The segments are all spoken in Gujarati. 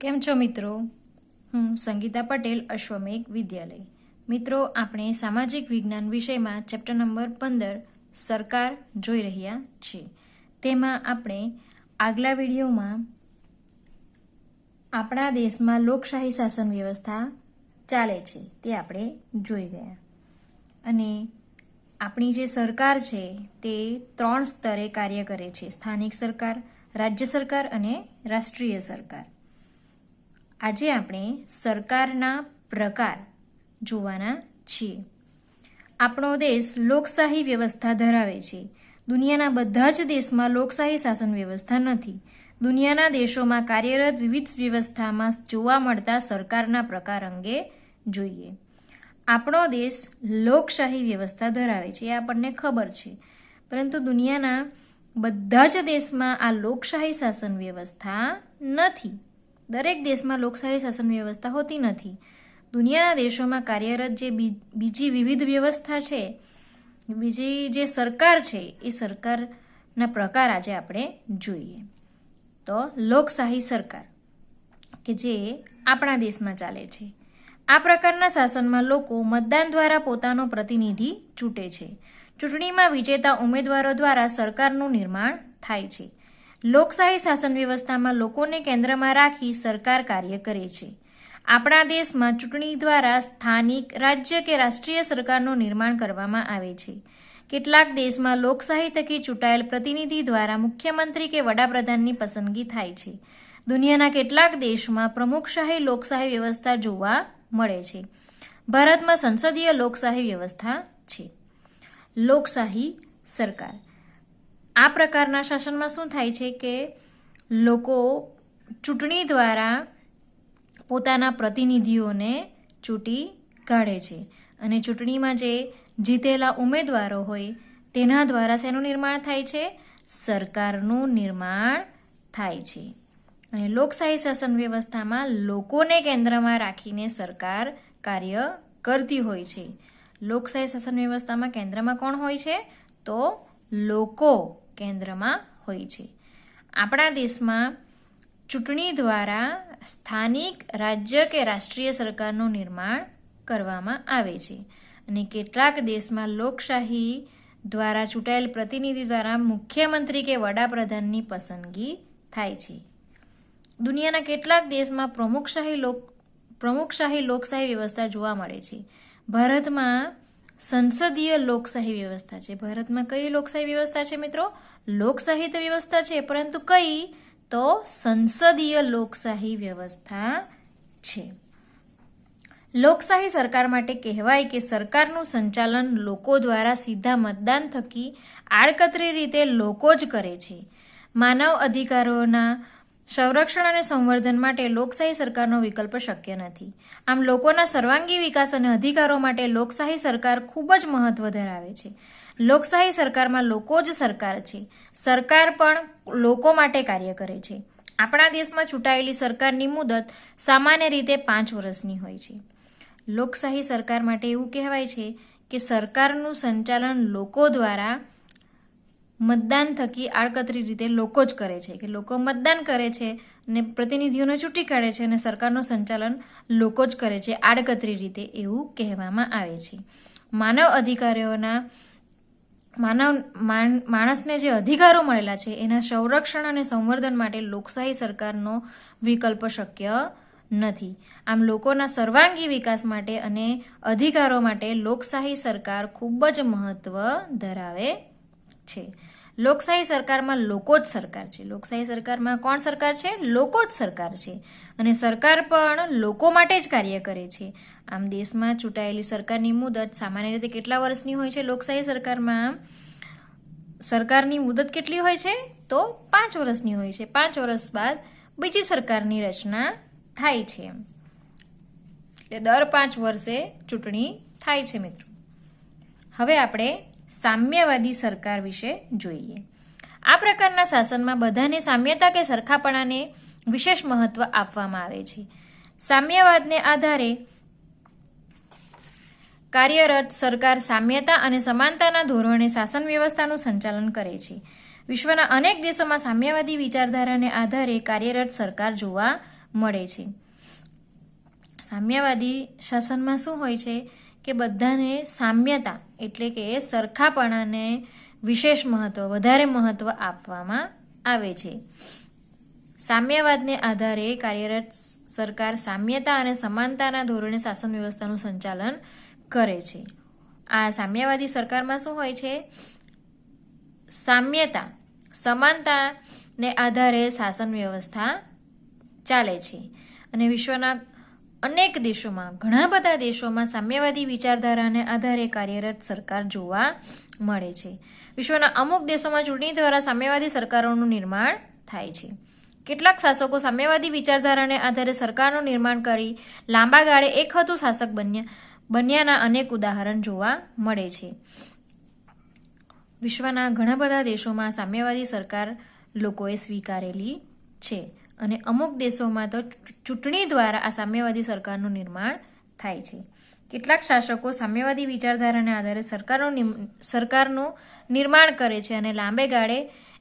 કેમ છો મિત્રો? હું સંગીતા પટેલ, અશ્વમેઘ વિદ્યાલય. મિત્રો, આપણે સામાજિક વિજ્ઞાન વિષયમાં ચેપ્ટર નંબર 15 સરકાર જોઈ રહ્યા છીએ. તેમાં આપણે આગલા વિડીયોમાં આપણા દેશમાં લોકશાહી શાસન વ્યવસ્થા ચાલે છે તે આપણે જોઈ ગયા. અને આપણી જે સરકાર છે તે 3 સ્તરે કાર્ય કરે છે: સ્થાનિક સરકાર, રાજ્ય સરકાર અને રાષ્ટ્રીય સરકાર. આજે આપણે સરકારના પ્રકાર જોવાના છીએ. આપણો દેશ લોકશાહી વ્યવસ્થા ધરાવે છે. દુનિયાના બધા જ દેશમાં લોકશાહી શાસન વ્યવસ્થા નથી. દુનિયાના દેશોમાં કાર્યરત વિવિધ વ્યવસ્થામાં જોવા મળતા સરકારના પ્રકાર અંગે જોઈએ. આપણો દેશ લોકશાહી વ્યવસ્થા ધરાવે છે, એ આપણને ખબર છે. પરંતુ દુનિયાના બધા જ દેશમાં આ લોકશાહી શાસન વ્યવસ્થા નથી. દરેક દેશમાં લોકશાહી શાસન વ્યવસ્થા હોતી નથી. દુનિયાના દેશોમાં કાર્યરત જે બીજી વિવિધ વ્યવસ્થા છે, બીજી જે સરકાર છે, એ સરકારના પ્રકાર આજે આપણે જોઈએ. તો લોકશાહી સરકાર કે જે આપણા દેશમાં ચાલે છે. આ પ્રકારના શાસનમાં લોકો મતદાન દ્વારા પોતાનો પ્રતિનિધિ ચૂંટે છે. ચૂંટણીમાં વિજેતા ઉમેદવારો દ્વારા સરકારનું નિર્માણ થાય છે. લોકશાહી શાસન વ્યવસ્થામાં લોકોને કેન્દ્રમાં રાખી સરકાર કાર્ય કરે છે. આપણા દેશમાં ચૂંટણી દ્વારા સ્થાનિક, રાજ્ય કે રાષ્ટ્રીય સરકારનું નિર્માણ કરવામાં આવે છે. કેટલાક દેશમાં લોકશાહી થકી ચૂંટાયેલ પ્રતિનિધિ દ્વારા મુખ્યમંત્રી કે વડાપ્રધાનની પસંદગી થાય છે. દુનિયાના કેટલાક દેશમાં પ્રમુખશાહી લોકશાહી વ્યવસ્થા જોવા મળે છે. ભારતમાં સંસદીય લોકશાહી વ્યવસ્થા છે. લોકશાહી સરકાર. આ પ્રકારના શાસનમાં શું થાય છે કે લોકો ચૂંટણી દ્વારા પોતાના પ્રતિનિધિઓને ચૂંટી કાઢે છે અને ચૂંટણીમાં જે જીતેલા ઉમેદવારો હોય તેના દ્વારા શેનું નિર્માણ થાય છે? સરકારનું નિર્માણ થાય છે. અને લોકશાહી શાસન વ્યવસ્થામાં લોકોને કેન્દ્રમાં રાખીને સરકાર કાર્ય કરતી હોય છે. લોકશાહી શાસન વ્યવસ્થામાં કેન્દ્રમાં કોણ હોય છે? તો લોકો કેન્દ્રમાં હોય છે. આપણા દેશમાં ચૂંટણી દ્વારા સ્થાનિક, રાજ્ય કે રાષ્ટ્રીય સરકારનું નિર્માણ કરવામાં આવે છે. અને કેટલાક દેશમાં લોકશાહી દ્વારા ચૂંટાયેલ પ્રતિનિધિ દ્વારા મુખ્યમંત્રી કે વડાપ્રધાનની પસંદગી થાય છે. દુનિયાના કેટલાક દેશમાં પ્રમુખશાહી લોકશાહી વ્યવસ્થા જોવા મળે છે. ભારતમાં સંસદીય લોકશાહી વ્યવસ્થા છે. ભારતમાં કઈ લોકશાહી વ્યવસ્થા છે મિત્રો? લોકશાહી તો વ્યવસ્થા છે, પરંતુ કઈ? તો સંસદીય લોકશાહી વ્યવસ્થા છે. લોકશાહી સરકાર માટે કહેવાય કે સરકારનું સંચાલન લોકો દ્વારા સીધા મતદાન થકી આડકતરી રીતે લોકો જ કરે છે. માનવ અધિકારોના સંરક્ષણ અને સંવર્ધન માટે લોકશાહી સરકારનો વિકલ્પ શક્ય નથી. આમ લોકોના સર્વાંગી વિકાસ અને અધિકારો માટે લોકશાહી સરકાર ખૂબ જ મહત્વ ધરાવે છે. લોકશાહી સરકારમાં લોકો જ સરકાર છે. સરકાર પણ લોકો માટે કાર્ય કરે છે. આપણા દેશમાં ચૂંટાયેલી સરકારની મુદત સામાન્ય રીતે 5 વર્ષની હોય છે. લોકશાહી સરકાર માટે એવું કહેવાય છે કે સરકારનું સંચાલન લોકો દ્વારા મતદાન થકી આડકતરી રીતે લોકો જ કરે છે. કે લોકો મતદાન કરે છે અને પ્રતિનિધિઓને ચૂંટી કાઢે છે અને સરકારનું સંચાલન લોકો જ કરે છે આડકતરી રીતે, એવું કહેવામાં આવે છે. માનવ અધિકારોના માણસને જે અધિકારો મળેલા છે એના સંરક્ષણ અને સંવર્ધન માટે લોકશાહી સરકારનો વિકલ્પ શક્ય નથી. આમ લોકોના સર્વાંગી વિકાસ માટે અને અધિકારો માટે લોકશાહી સરકાર ખૂબ જ મહત્વ ધરાવે છે. લોકશાહી સરકારમાં લોકો જ સરકાર છે. લોકશાહી સરકારમાં કોણ સરકાર છે? લોકો જ સરકાર છે. અને સરકાર પણ લોકો માટે જ કાર્ય કરે છે. આમ દેશમાં ચૂંટાયેલી સરકારની મુદત સામાન્ય રીતે કેટલા વર્ષની હોય છે? લોકશાહી સરકારમાં સરકારની મુદત કેટલી હોય છે? તો 5 વર્ષની હોય છે. 5 વર્ષ બાદ બીજી સરકારની રચના થાય છે. એટલે દર 5 વર્ષે ચૂંટણી થાય છે મિત્રો. હવે આપણે સામ્યવાદી સરકાર વિશે જોઈએ. આ પ્રકારના શાસનમાં બધાને સામ્યતા કે સરખાપણાને વિશેષ મહત્વ આપવામાં આવે છે. સામ્યવાદને આધારે કાર્યરત સરકાર સામ્યતા અને સમાનતાના ધોરણે શાસન વ્યવસ્થાનું સંચાલન કરે છે. વિશ્વના અનેક દેશોમાં સામ્યવાદી વિચારધારાને આધારે કાર્યરત સરકાર જોવા મળે છે. સામ્યવાદી શાસનમાં શું હોય છે કે બધાને સામ્યતા એટલે કે સરખાપણાને વિશેષ મહત્વ, વધારે મહત્વ આપવામાં આવે છે. સામ્યવાદને આધારે કાર્યરત સરકાર સામ્યતા અને સમાનતાના ધોરણે શાસન વ્યવસ્થાનું સંચાલન કરે છે. આ સામ્યવાદી સરકારમાં શું હોય છે? સામ્યતા, સમાનતાને આધારે શાસન વ્યવસ્થા ચાલે છે. અને વિશ્વના અનેક દેશોમાં, ઘણા બધા દેશોમાં સામ્યવાદી વિચારધારાને આધારે કાર્યરત સરકાર જોવા મળે છે. વિશ્વના અમુક દેશોમાં ચૂંટણી દ્વારા સામ્યવાદી સરકારોનું નિર્માણ થાય છે. કેટલાક શાસકો સામ્યવાદી વિચારધારાને આધારે સરકારનું નિર્માણ કરી લાંબા ગાળે એકહતુ શાસક બન્યાના અનેક ઉદાહરણ જોવા મળે છે. વિશ્વના ઘણા બધા દેશોમાં સામ્યવાદી સરકાર લોકોએ સ્વીકારેલી છે અને અમુક દેશોમાં તો ચૂંટણી દ્વારા આ સામ્યવાદી સરકારનું નિર્માણ થાય છે. કેટલાક શાસકો સામ્યવાદી વિચારધારાને આધારે સરકારનું નિર્માણ કરે છે અને લાંબે ગાળે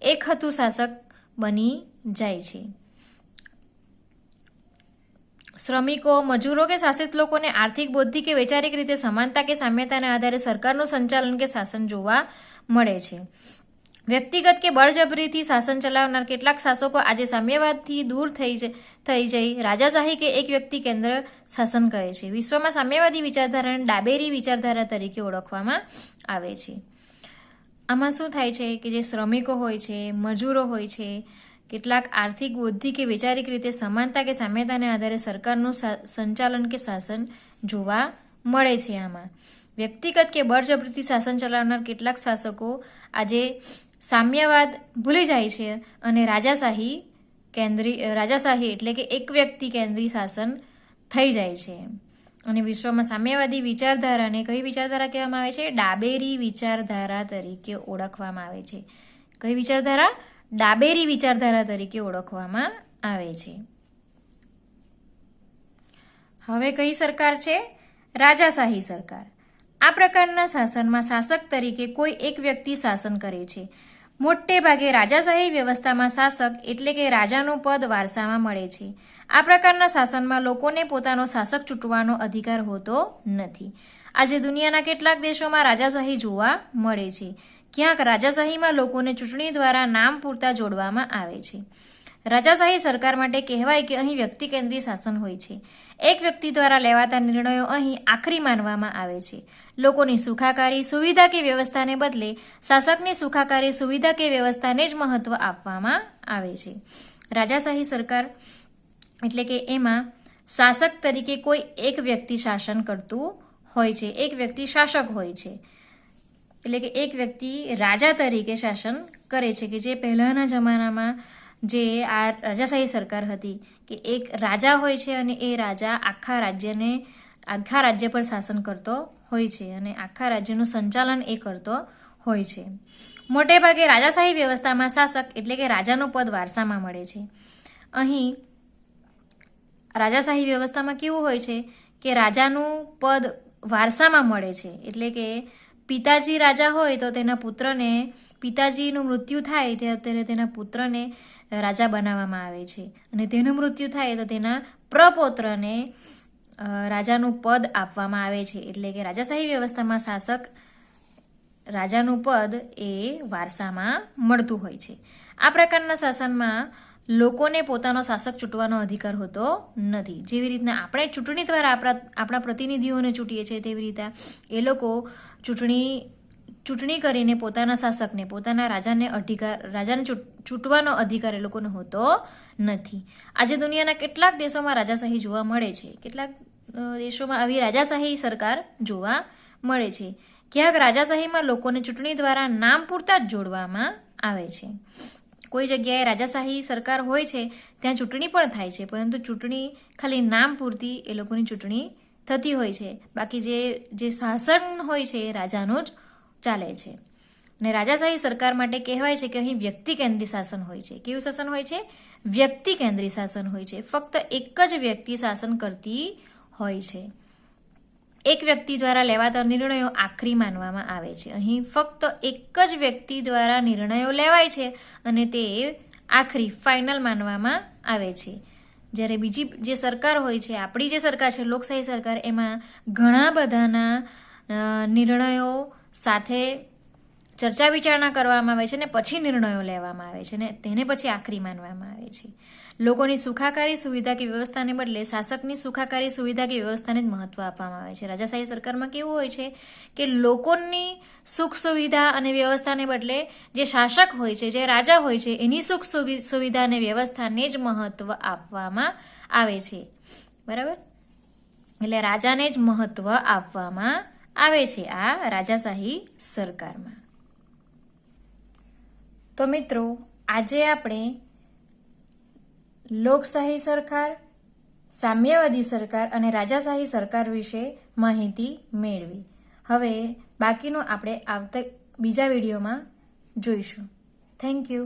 એકહતુ શાસક બની જાય છે. શ્રમિકો, મજૂરો કે શાસિત લોકોને આર્થિક, બૌદ્ધિક કે વૈચારિક રીતે સમાનતા કે સામ્યતાને આધારે સરકારનું સંચાલન કે શાસન જોવા મળે છે. વ્યક્તિગત કે બળજબરીથી શાસન ચલાવનાર કેટલાક શાસકો આજે સામ્યવાદથી દૂર થઈ જઈ રાજાશાહી કે એક વ્યક્તિ કેન્દ્ર શાસન કરે છે. વિશ્વમાં સામ્યવાદી વિચારધારાને ડાબેરી વિચારધારા તરીકે ઓળખવામાં આવે છે. આમાં શું થાય છે કે જે શ્રમિકો હોય છે, મજૂરો હોય છે, કેટલાક આર્થિક, બૌદ્ધિક કે વૈચારિક રીતે સમાનતા કે સામ્યતાને આધારે સરકારનું સંચાલન કે શાસન જોવા મળે છે. આમાં વ્યક્તિગત કે બળજબરીથી શાસન ચલાવનાર કેટલાક શાસકો આજે સામ્યવાદ ભૂલી જાય છે અને રાજાશાહી એટલે કે એક વ્યક્તિ કેન્દ્રી શાસન થઈ જાય છે. અને વિશ્વમાં સામ્યવાદી વિચારધારાને કઈ વિચારધારા કહેવામાં આવે છે? ડાબેરી વિચારધારા તરીકે ઓળખવામાં આવે છે. કઈ વિચારધારા? ડાબેરી વિચારધારા તરીકે ઓળખવામાં આવે છે. હવે કઈ સરકાર છે? રાજાશાહી સરકાર. આ પ્રકારના શાસનમાં શાસક તરીકે કોઈ એક વ્યક્તિ શાસન કરે છે. મોટે ભાગે રાજાશાહી વ્યવસ્થામાં શાસક એટલે કે રાજાનું પદ વારસામાં મળે છે. આ પ્રકારના શાસનમાં લોકોને પોતાનો શાસક ચૂંટવાનો અધિકાર હોતો નથી. આજે દુનિયાના કેટલાક દેશોમાં રાજાશાહી જોવા મળે છે. ક્યાંક રાજાશાહીમાં લોકોને ચૂંટણી દ્વારા નામ પૂરતા જોડવામાં આવે છે. રાજાશાહી સરકાર માટે કહેવાય કે અહીં વ્યક્તિ કેન્દ્રીય શાસન હોય છે. એક વ્યક્તિ દ્વારા લેવાતા નિર્ણયો અહીં આખરી માનવામાં આવે છે. લોકોની સુખાકારી, સુવિધા કે વ્યવસ્થાને બદલે શાસકની સુખાકારી, સુવિધા કે વ્યવસ્થાને જ મહત્વ આપવામાં આવે છે. રાજાશાહી સરકાર એટલે કે એમાં શાસક તરીકે કોઈ એક વ્યક્તિ શાસન કરતું હોય છે, એક વ્યક્તિ શાસક હોય છે. એટલે કે એક વ્યક્તિ રાજા તરીકે શાસન કરે છે. કે જે પહેલાના જમાનામાં જે આ રાજાશાહી સરકાર હતી કે એક રાજા હોય છે અને એ રાજા આખા રાજ્ય પર શાસન કરતો હોય છે અને આખા રાજ્યનું સંચાલન એ કરતો હોય છે. મોટે ભાગે રાજાશાહી વ્યવસ્થામાં શાસક એટલે કે રાજાનું પદ વારસામાં મળે છે. અહીં રાજાશાહી વ્યવસ્થામાં કેવું હોય છે કે રાજાનું પદ વારસામાં મળે છે. એટલે કે પિતાજી રાજા હોય તો તેના પુત્રને, પિતાજીનું મૃત્યુ થાય ત્યારે તેના પુત્રને રાજા બનાવવામાં આવે છે અને તેનું મૃત્યુ થાય તો તેના પ્રપૌત્રને રાજાનું પદ આપવામાં આવે છે. એટલે કે રાજાશાહી વ્યવસ્થામાં શાસક રાજાનું પદ એ વારસામાં મળતું હોય છે. આ પ્રકારના શાસનમાં લોકોને પોતાનો શાસક ચૂંટવાનો અધિકાર હોતો નથી. જેવી રીતના આપણે ચૂંટણી દ્વારા આપણા પ્રતિનિધિઓને ચૂંટીએ છીએ તેવી રીતે એ લોકો ચૂંટણી કરીને પોતાના શાસકને, પોતાના રાજાને ચૂંટવાનો અધિકાર એ લોકોને હોતો નથી. આજે દુનિયાના કેટલાક દેશોમાં રાજાશાહી જોવા મળે છે. કેટલાક દેશોમાં આવી રાજાશાહી સરકાર જોવા મળે છે. ક્યાંક રાજાશાહીમાં લોકોને ચૂંટણી દ્વારા નામ પૂરતા જ જોડવામાં આવે છે. કોઈ જગ્યાએ રાજાશાહી સરકાર હોય છે ત્યાં ચૂંટણી પણ થાય છે, પરંતુ ચૂંટણી ખાલી નામ પૂરતી એ લોકોની ચૂંટણી થતી હોય છે. બાકી જે શાસન હોય છે એ રાજાનું જ ચાલે છે. અને રાજાશાહી સરકાર માટે કહેવાય છે કે અહીં વ્યક્તિ કેન્દ્રી શાસન હોય છે. કેવું શાસન હોય છે? વ્યક્તિ કેન્દ્રી શાસન હોય છે. ફક્ત એક જ વ્યક્તિ શાસન કરતી હોય છે. એક વ્યક્તિ દ્વારા લેવાતા નિર્ણયો આખરી માનવામાં આવે છે. અહીં ફક્ત એક જ વ્યક્તિ દ્વારા નિર્ણયો લેવાય છે અને તે આખરી, ફાઇનલ માનવામાં આવે છે. જ્યારે બીજી જે સરકાર હોય છે, આપણી જે સરકાર છે લોકશાહી સરકાર, એમાં ઘણા બધાના નિર્ણયો સાથે ચર્ચા વિચારણા કરવામાં આવે છે ને પછી નિર્ણયો લેવામાં આવે છે ને તેને પછી આખરી માનવામાં આવે છે. લોકોની સુખાકારી સુવિધા કે વ્યવસ્થાને બદલે શાસકની સુખાકારી સુવિધા કે વ્યવસ્થાને જ મહત્વ આપવામાં આવે છે. રાજાશાહી સરકારમાં કેવું હોય છે કે લોકોની સુખ સુવિધા અને વ્યવસ્થાને બદલે જે શાસક હોય છે, જે રાજા હોય છે, એની સુખ સુવિધા અને વ્યવસ્થાને જ મહત્વ આપવામાં આવે છે. બરાબર? એટલે રાજાને જ મહત્વ આપવામાં આવે છે આ રાજાશાહી સરકારમાં. તો મિત્રો, આજે આપણે લોકશાહી સરકાર, સામ્યવાદી સરકાર અને રાજાશાહી સરકાર વિશે માહિતી મેળવી. હવે બાકીનું આપણે આવતા બીજા વિડીયોમાં જોઈશું. Thank you.